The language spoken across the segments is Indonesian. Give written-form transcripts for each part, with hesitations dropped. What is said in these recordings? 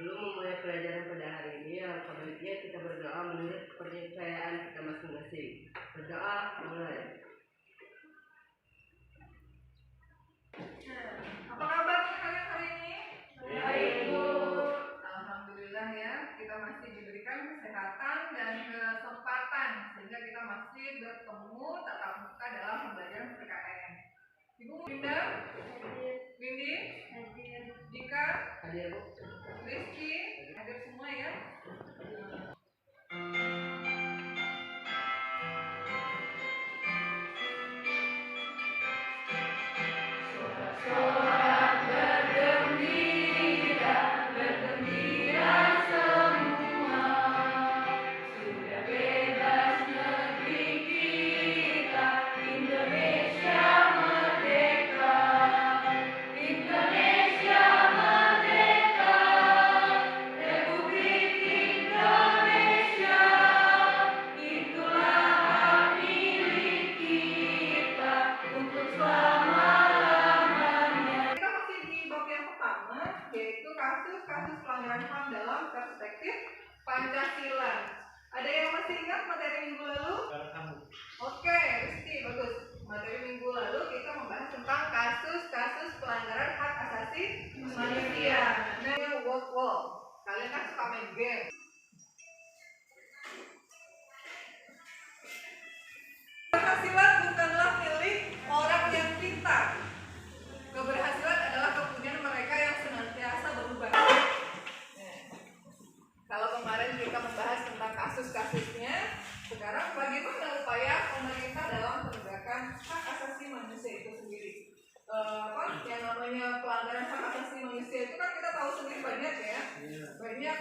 Sebelum memulai pelajaran pada hari ini, alangkah baiknya kita berdoa menurut kepercayaan kita masing-masing. Berdoa mulai. Apa kabar kalian hari ini? Baik, Bu. Alhamdulillah ya, kita masih diberikan kesehatan dan kesempatan sehingga kita masih bertemu tatap muka dalam pembelajaran PKN. Ibu Winda, Windy, Dika, Hadir, Bu. Rizky, hadir semua ya. Kasus pelanggaran HAM dalam perspektif Pancasila. Ada yang masih ingat materi minggu lalu? Oke, Rizky, bagus. Materi minggu lalu kita membahas tentang kasus-kasus pelanggaran hak asasi manusia. Namanya World War. Kalian kan suka main game. Keberhasilan bukanlah milik orang yang pintar. Keberhasilan adalah kepunyaan mereka yang senantiasa berubah. Kalau kemarin kita membahas tentang kasus-kasusnya, sekarang bagaimana upaya pemerintah dalam penegakan hak asasi manusia itu sendiri? Yang namanya pelanggaran hak asasi manusia itu kan kita tahu sendiri banyak ya, banyak,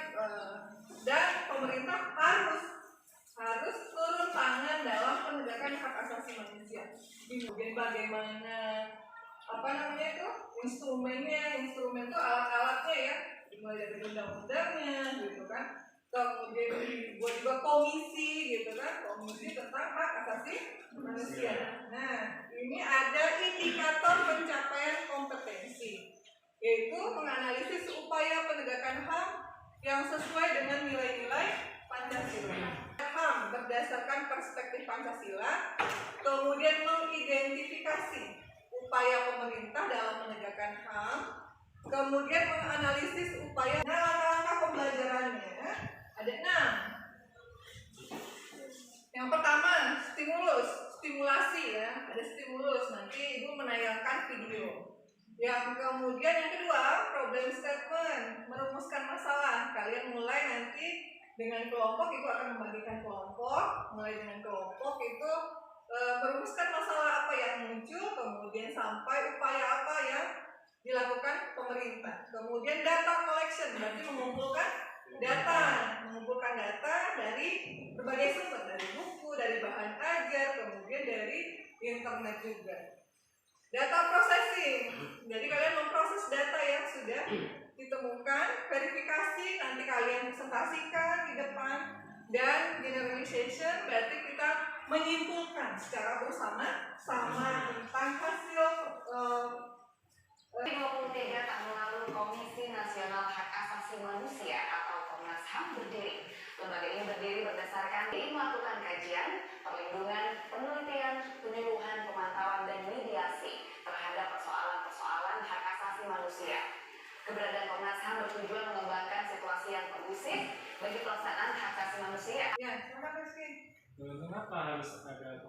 dan pemerintah harus turun tangan dalam penegakan hak asasi manusia. Kemudian bagaimana instrumen itu alat-alatnya ya, dimulai dari undang-undangnya gitu kan, kemudian dibuat juga komisi gitu kan, komisi tentang hak asasi manusia. Nah, ini ada indikator pencapaian kompetensi, yaitu menganalisis upaya penegakan HAM yang sesuai dengan nilai-nilai Pancasila. HAM berdasarkan perspektif Pancasila, kemudian mengidentifikasi upaya pemerintah dalam menegakkan HAM, kemudian menganalisis upaya. Nah, langkah-langkah pembelajarannya ada 6. Yang pertama, stimulasi ya, ada stimulus. Nanti Ibu menayangkan video. Yang kemudian yang kedua, problem statement, merumuskan masalah. Kalian mulai nanti dengan kelompok, Ibu akan membagikan kelompok. Mulai dengan kelompok itu merumuskan masalah apa yang muncul, kemudian sampai upaya apa yang dilakukan pemerintah. Kemudian data collection, berarti mengumpulkan data dari berbagai sumber, dari buku, dari bahan ajar, kemudian dari internet juga. Data processing, jadi kalian memproses data yang sudah ditemukan, verifikasi, nanti kalian presentasikan di depan, dan generalization, berarti kita menyimpulkan secara bersama-sama tentang hasil 23 tahun lalu Komisi Nasional Hak Asasi Manusia atau Komnas HAM berdiri. Lembaga ini berdiri berdasarkan melakukan kajian, perlindungan, penelitian, penyuluhan, pemantauan, dan mediasi terhadap persoalan-persoalan hak asasi manusia. Keberadaan Komnas HAM bertujuan mengembangkan situasi yang kondusif bagi pelaksanaan hak asasi manusia. Ya, terima kasih. Mengapa harus ada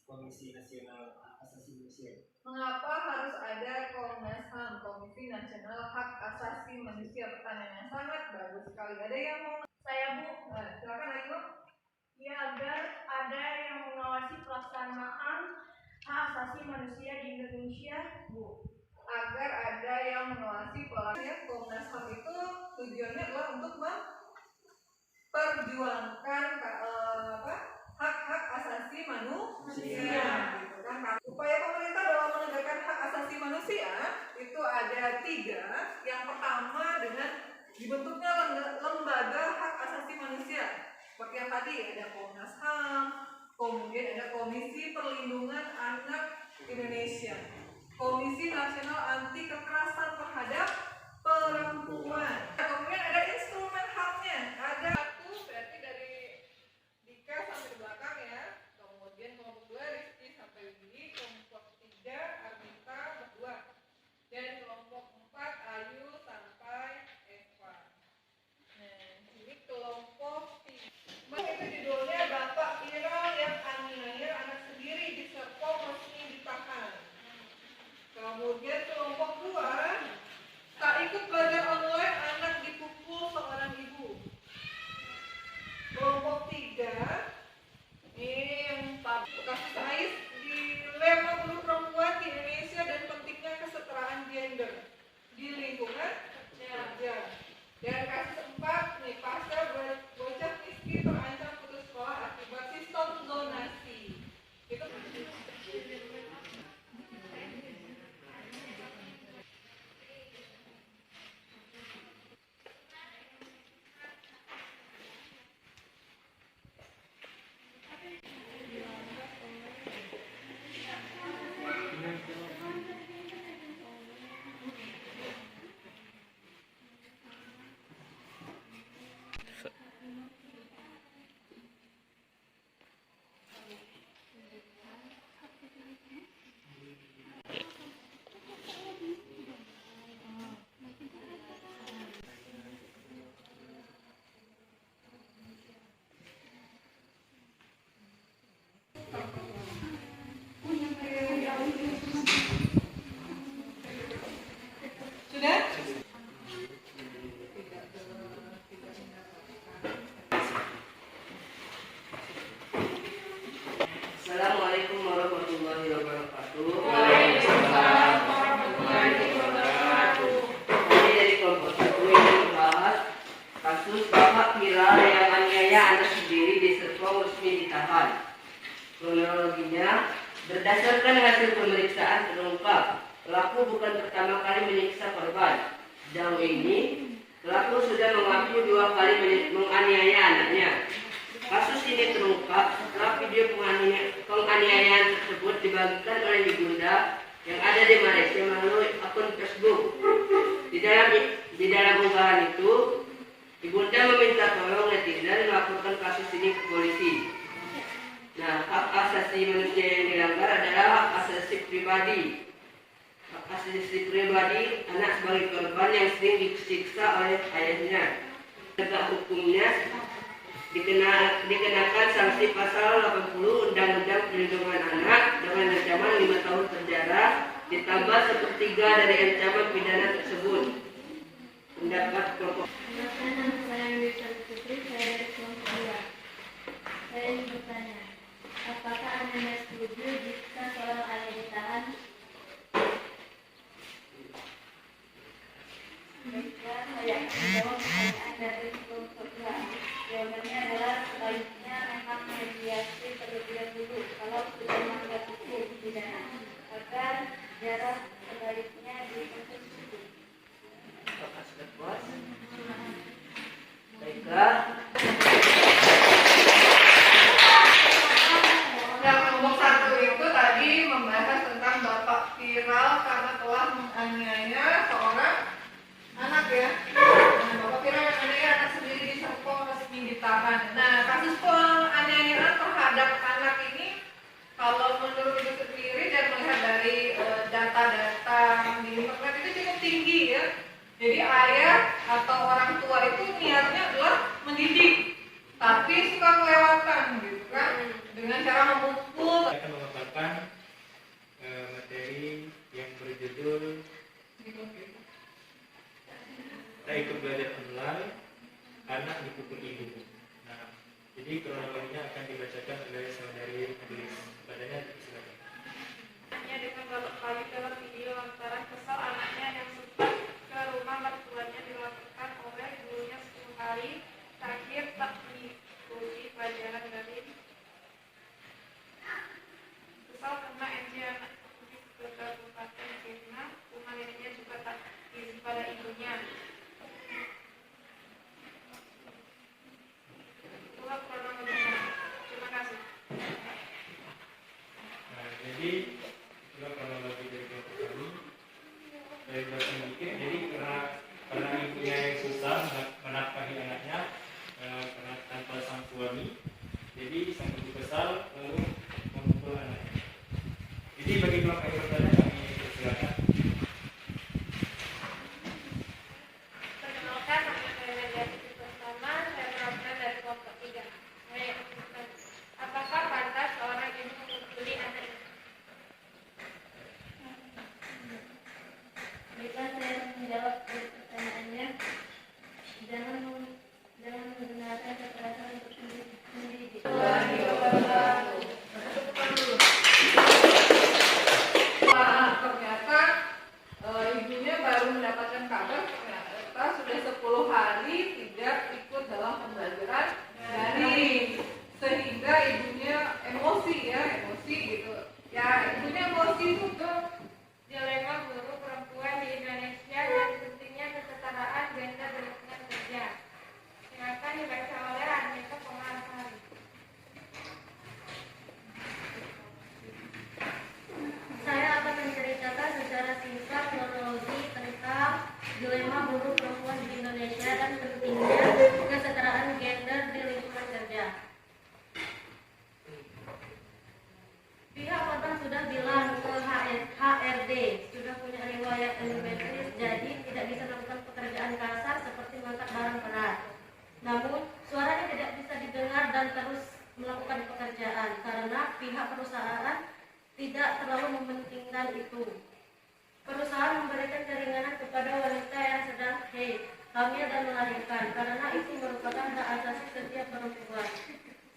Komisi Nasional Hak Asasi Manusia? Mengapa harus ada Komnas HAM, Komisi Nasional Hak Asasi Manusia? Pertanyaan yang sangat bagus sekali. Ada yang mau? Saya, Bu. Silakan Ayu. Ya, agar ada yang mengawasi pelaksanaan hak asasi manusia di Indonesia, Bu. Agar ada yang mengawasi pelaksanaan Komnas HAM itu tujuannya adalah untuk memperjuangkan hak-hak asasi manusia. Gitu kan? Upaya pemerintah dalam menegakkan hak asasi manusia itu ada 3. Yang pertama dengan dibentuknya lembaga hak asasi manusia. Seperti yang tadi ada Komnas HAM, kemudian ada Komisi Perlindungan Anak Indonesia, Komisi Nasional Anti Kekerasan Terhadap Perempuan, kemudian ada kasus bapak viral yang aniaya anak sendiri di Serpong resmi ditahan. Kronologinya, berdasarkan hasil pemeriksaan terungkap, pelaku bukan pertama kali menyiksa korban. Sejauh ini, pelaku sudah mengaku 2 kali menganiaya anaknya. Kasus ini terungkap setelah video penganiayaan tersebut dibagikan oleh ibunda yang ada di Malaysia melalui akun Facebook. Di dalam unggahan itu, ibunda meminta tolong netizen melaporkan kasus ini ke polisi. Nah, hak asasi manusia yang dilanggar adalah hak asasi pribadi. Hak asasi pribadi anak sebagai korban yang sering disiksa oleh ayahnya. Tegak hukumnya dikenakan sanksi pasal 80 Undang-Undang Perlindungan Anak dengan ancaman 5 tahun penjara ditambah 1/3 dari ancaman pidana tersebut. Pendapat kelompok. Nama saya Wisal Putri, saya dari kelompok 2. Saya ingin bertanya, apakah Anda setuju jika seorang ayah ditahan? Jika saya akan menjawab pertanyaan dari kelompok 2. Jawabannya adalah sebaiknya memang mediasi terlebih dahulu kalau sudah melanggar hukum pidana agar jarak sebaliknya diproses hukum. Apakah sudah puas? Baiklah. Yang kelompok 1 itu tadi membahas tentang bapak viral karena telah menganiaya seorang anak ya. Nah, bapak viral yang menganiaya anak sendiri di Serpong resmi ditahan. Nah, kasus penganiayaan terhadap anak ini kalau menurut ibu sendiri dan melihat dari data-data di internet itu cukup tinggi ya. Jadi ayah atau orang tua itu niatnya adalah mendidik, tapi suka kelewatan gitu kan, dengan cara memukul. Saya akan memaparkan materi yang berjudul "Tak ikut belajar online, anak dipukul ibu". Nah, jadi kronologinya akan dibacakan oleh saudari Agnes. Padanya silakan. Anaknya dengan balok kayu dalam video lantaran kesal anaknya yang sempat ke rumah mertuanya dilaporkan oleh gurunya 10 hari terakhir tak mengikuti pelajaran daring. Kesal karena NJ anak di Kabupaten Kirna, rumah neneknya juga tak izin pada ibunya. Itulah kronologinya. Terima kasih. Nah, jadi itulah kronologi dari kelompok kami. Saya jelasin sedikit. Jadi karena ibunya yang susah menafkahi anaknya karena tanpa sang suami, jadi sang ibu kesal lalu memukul anaknya. Jadi bagi kelompok yang bertanya kami persilakan. Perkenalkan, nama saya Mediasi Pertama, saya perwakilan dari kelompok 3. Saya ingin bertanya, apakah pantas seorang ibu memukuli anaknya? Baiklah, saya menjawab pertanyaannya. Jangan menggunakan kekerasan untuk mendidik. Wah, ternyata ibunya baru mendapatkan kabar ternyata sudah 10 hari tidak ikut dalam pembelajaran daring, sehingga ibunya emosi gitu ya. Ibunya emosi itu Dilema guru perempuan di Indonesia dan pentingnya kesetaraan gender di lingkungan kerja. Silakan dibaca oleh Anita Komarasari. Saya akan menceritakan secara singkat kronologi tentang dilema buruh perempuan di Indonesia dan pentingnya kesetaraan gender di lingkungan kerja. Pihak korban sudah bilang ke HRD, sudah punya riwayat endometriosis, jadi tidak bisa melakukan pekerjaan kasar seperti mengangkat barang berat. Namun, suaranya tidak bisa didengar dan terus melakukan pekerjaan karena pihak perusahaan tidak terlalu mementingkan itu. Perusahaan memberikan keringanan kepada wanita yang sedang hamil dan melahirkan karena itu merupakan hak asasi setiap perempuan.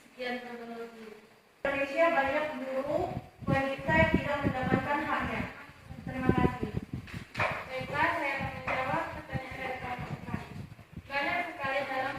Sekian kronologi. Indonesia banyak buruh wanita yang tidak mendapatkan haknya. Terima kasih. Baiklah, saya akan menjawab pertanyaan dari kawan-kawan. Banyak sekali dalam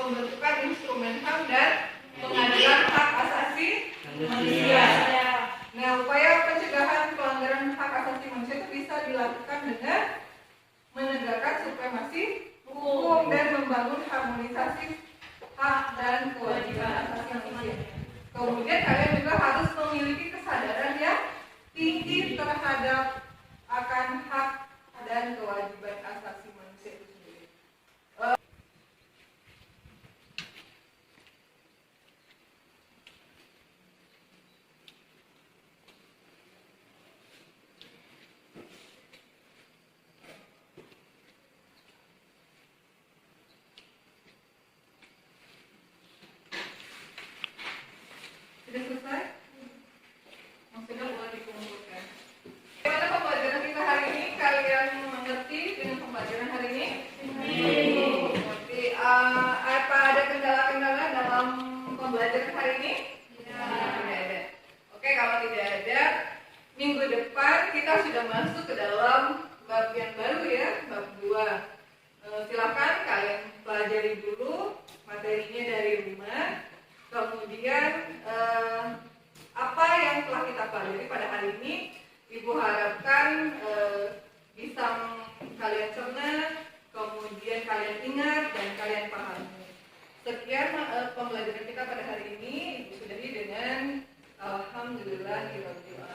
pembentukan instrumen HAM dan pengadilan hak asasi manusia. Nah, upaya pencegahan pelanggaran hak asasi manusia itu bisa dilakukan dengan menegakkan supremasi hukum dan membangun harmonisasi hak dan kewajiban asasi manusia. Kemudian kalian juga harus memiliki kesadaran yang tinggi terhadap akan hak dan kewajiban asasi manusia itu sendiri. Sudah selesai? Maksudnya boleh dikumpulkan. Bagaimana pembelajaran kita hari ini? Kalian mengerti dengan pembelajaran hari ini? Mengerti. Apa ada kendala-kendala dalam pembelajaran hari ini? Tidak ada. Oke, kalau tidak ada, minggu depan kita sudah masuk ke dalam bab yang baru ya, bab 2. Silakan kalian pelajari dulu materinya dari rumah. Kemudian apa yang telah kita pelajari pada hari ini, Ibu harapkan bisa kalian cerna, kemudian kalian ingat dan kalian pahami. Sekian pembelajaran kita pada hari ini. Ibu sudahi dengan alhamdulillahirabbil alamin.